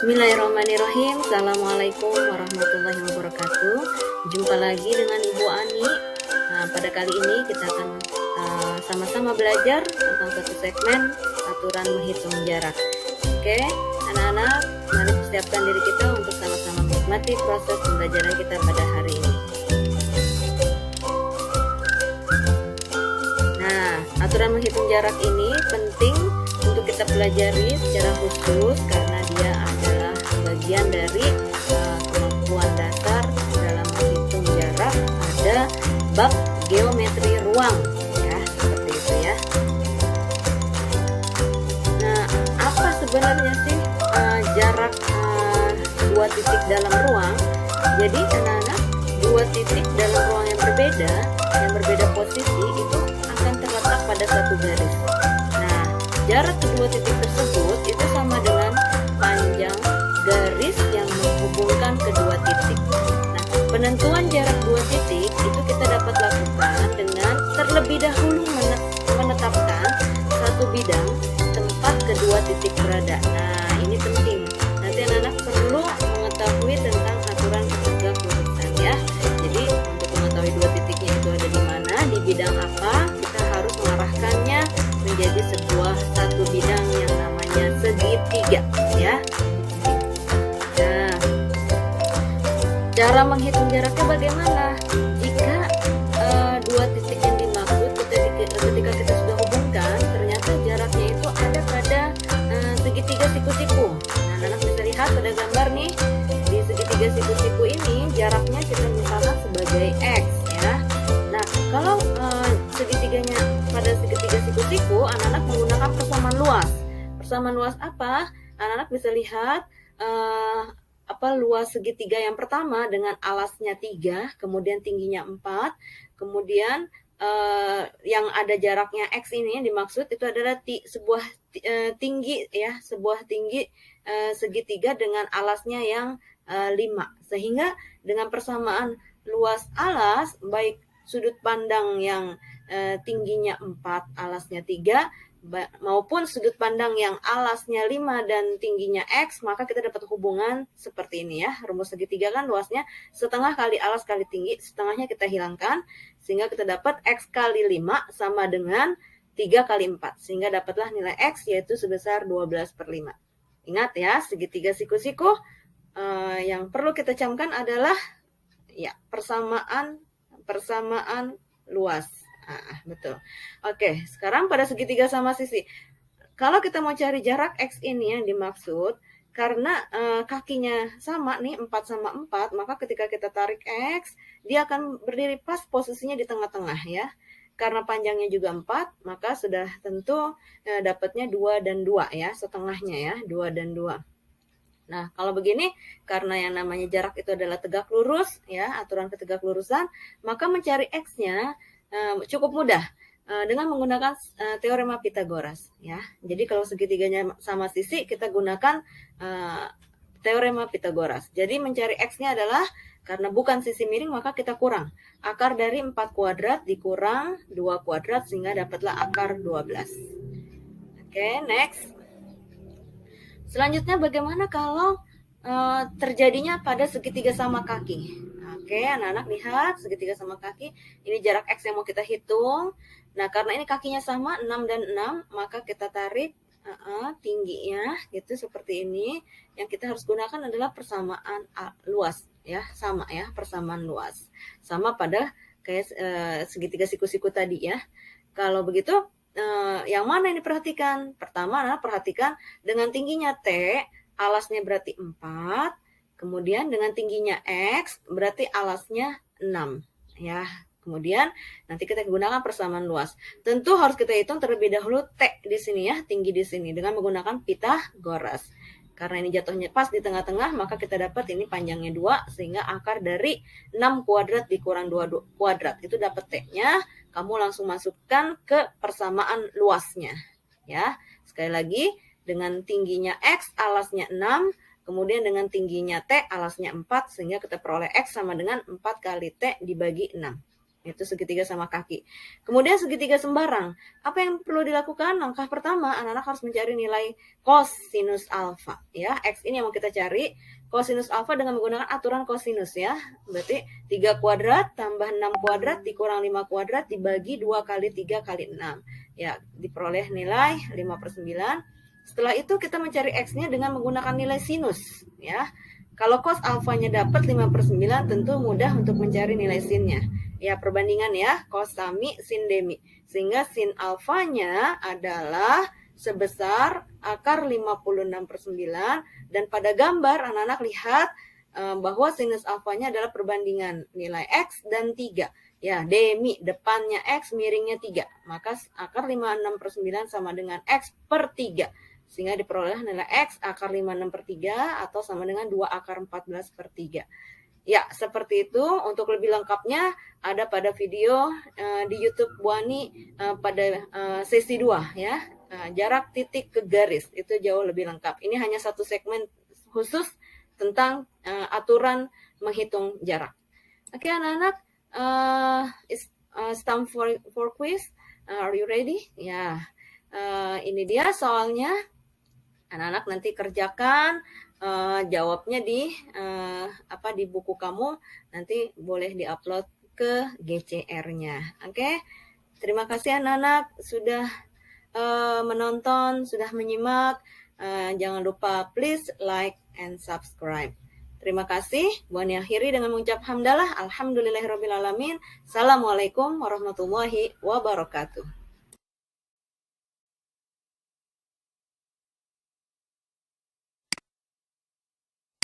Bismillahirrahmanirrahim. Assalamualaikum warahmatullahi wabarakatuh. Jumpa lagi dengan Ibu Ani. Pada kali ini kita akan sama-sama belajar tentang satu segmen aturan menghitung jarak. Oke, anak-anak, mari persiapkan diri kita untuk sama-sama menikmati proses pembelajaran kita pada hari ini. Nah, aturan menghitung jarak ini penting untuk kita pelajari secara khusus karena dia adalah bagian dari kemampuan dasar dalam menghitung jarak pada bab geometri ruang, ya, seperti itu ya. Nah, apa sebenarnya sih jarak dua titik dalam ruang? Jadi anak-anak, dua titik dalam ruang yang berbeda posisi itu akan terletak pada satu garis. Nah, jarak kedua titik tersebut itu sama dengan panjang garis yang menghubungkan kedua titik. Nah, penentuan jarak dua titik itu kita dapat lakukan dengan terlebih dahulu menetapkan satu bidang tempat kedua titik berada. Nah, ini penting. Nanti anak-anak perlu mengetahui tentang aturan ketegak lurusan ya. Jadi untuk mengetahui dua titiknya itu ada di mana, di bidang apa, kita harus mengarahkannya menjadi sebuah satu bidang yang namanya segitiga ya. Nah, cara menghitung jaraknya bagaimana? Jika dua titik yang dimaksud ketika kita sudah hubungkan, ternyata jaraknya itu ada pada segitiga siku-siku. Nah, anak bisa lihat pada gambar nih, di segitiga siku-siku ini jaraknya kita misalkan sebagai X ya. Nah, kalau segitiganya pada segitiga siku-siku, anak-anak menggunakan persamaan luas. Persamaan luas apa? Anak-anak bisa lihat luas segitiga yang pertama dengan alasnya 3, kemudian tingginya 4, kemudian yang ada jaraknya X ini yang dimaksud itu adalah sebuah tinggi ya, sebuah tinggi segitiga dengan alasnya yang 5. Sehingga dengan persamaan luas alas, baik sudut pandang yang tingginya 4, alasnya 3, maupun sudut pandang yang alasnya 5 dan tingginya X, maka kita dapat hubungan seperti ini ya. Rumus segitiga kan luasnya setengah kali alas kali tinggi, setengahnya kita hilangkan, sehingga kita dapat X kali 5 sama dengan 3 kali 4, sehingga dapatlah nilai X yaitu sebesar 12/5. Ingat ya, segitiga siku-siku yang perlu kita camkan adalah ya persamaan luas. Betul. Oke, sekarang pada segitiga sama sisi. Kalau kita mau cari jarak X ini yang dimaksud, karena kakinya sama nih, 4 sama 4, maka ketika kita tarik X, dia akan berdiri pas posisinya di tengah-tengah ya. Karena panjangnya juga 4, maka sudah tentu dapatnya 2 dan 2 ya, setengahnya ya, 2 dan 2. Nah, kalau begini, karena yang namanya jarak itu adalah tegak lurus ya, aturan ketegak lurusan, maka mencari X-nya cukup mudah dengan menggunakan teorema Pythagoras ya. Jadi kalau segitiganya sama sisi, kita gunakan teorema Pythagoras. Jadi mencari X-nya adalah karena bukan sisi miring, maka kita kurang akar dari 4 kuadrat dikurang 2 kuadrat sehingga dapatlah akar 12. Oke, next. Selanjutnya bagaimana kalau terjadinya pada segitiga sama kaki? Oke, anak-anak lihat segitiga sama kaki. Ini jarak X yang mau kita hitung. Nah, karena ini kakinya sama 6 dan 6, maka kita tarik tingginya gitu seperti ini. Yang kita harus gunakan adalah persamaan luas ya, sama ya, persamaan luas. Sama pada kayak segitiga siku-siku tadi ya. Kalau begitu yang mana yang diperhatikan? Pertama adalah perhatikan dengan tingginya T, alasnya berarti 4, kemudian dengan tingginya X berarti alasnya 6 ya. Kemudian nanti kita gunakan persamaan luas. Tentu harus kita hitung terlebih dahulu T di sini ya, tinggi di sini dengan menggunakan Pythagoras. Karena ini jatuhnya pas di tengah-tengah, maka kita dapat ini panjangnya 2 sehingga akar dari 6 kuadrat dikurang 2 kuadrat itu dapat T-nya. Kamu langsung masukkan ke persamaan luasnya ya. Sekali lagi, dengan tingginya X alasnya 6, kemudian dengan tingginya T alasnya 4, sehingga kita peroleh X sama dengan 4 kali T dibagi 6 Itu segitiga sama kaki. Kemudian segitiga sembarang. Apa yang perlu dilakukan? Langkah pertama, anak-anak harus mencari nilai kosinus alfa. Ya, X ini yang mau kita cari. Kosinus alfa dengan menggunakan aturan kosinus ya. Berarti 3 kuadrat tambah 6 kuadrat dikurang 5 kuadrat dibagi 2 kali 3 kali 6. Ya, diperoleh nilai 5/9. Setelah itu kita mencari X-nya dengan menggunakan nilai sinus. Ya, kalau cos alfanya dapat 5/9, tentu mudah untuk mencari nilai sinnya. Ya, perbandingan ya, cos sami, sin demi. Sehingga sin alfanya adalah sebesar akar 56/9. Dan pada gambar, anak-anak lihat bahwa sinus alfanya adalah perbandingan nilai X dan 3. Ya, demi, depannya X, miringnya 3. Maka akar 56/9 sama dengan X per 3. Sehingga diperoleh nilai X akar 56/3 atau sama dengan 2 akar 14/3. Ya, seperti itu. Untuk lebih lengkapnya ada pada video di YouTube Bu Ani pada sesi 2 ya. Jarak titik ke garis itu jauh lebih lengkap. Ini hanya satu segmen khusus tentang aturan menghitung jarak. Oke, anak-anak, it's time for quiz. Are you ready? Ya, ini dia soalnya. Anak-anak nanti kerjakan. Jawabnya di buku kamu, nanti boleh diupload ke GCR-nya. Oke? Terima kasih anak-anak sudah menonton, sudah menyimak. Jangan lupa please like and subscribe. Terima kasih. Bu Ani akhiri dengan mengucap hamdalah. Alhamdulillahirrabbilalamin. Assalamualaikum warahmatullahi wabarakatuh.